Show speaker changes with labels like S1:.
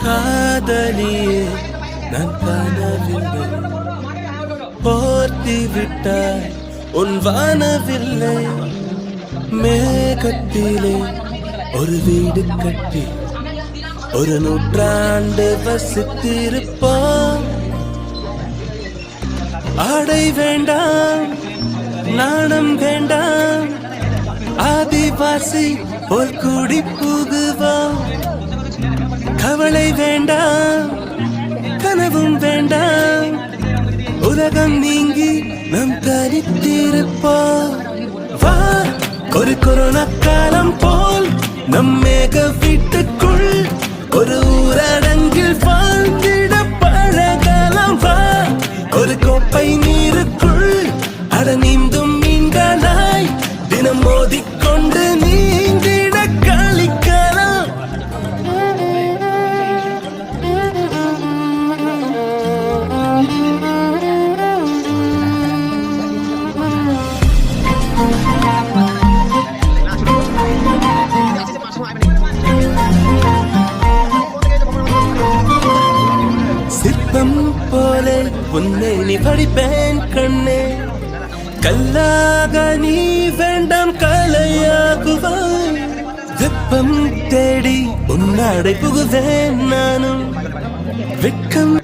S1: காதலியே நான் காணவில்லை, போர்த்தி விட்டாய் உன் வானவில்லை. மேகத்திலே ஒரு வீடு கட்டி ஒரு நூற்றாண்டு வசித்திருப்போம். ஆடை வேண்டாம், நாணம் வேண்டாம், ஆதிவாசி போல் கூடி புகுவோம். கவலை வேண்டாம், கனவும் வேண்டாம், உலகம் நீங்கி நம் தனித்திருப்போம். வா, ஒரு கொரோனா காலம் போல் நம் மேக வீட்டுக்குள் ஒரு ஊரடங்கில் வாழ்ந்திட பழகலாம். வா, ஒரு கோப்பை நீருக்குள் அட நீந்தும் மீன்களாய் தினம் மோதிக்கொண்டு நீந்திட கழிக்கலாம். சிற்பம் போல உன்னை நீ படிப்பேன் கண்ணே, கல்லாக நீ வேண்டாம் கலையாகுவாய். வெப்பம் தேடி உன்னாடை புகுவேன் நானும். வெட்கம்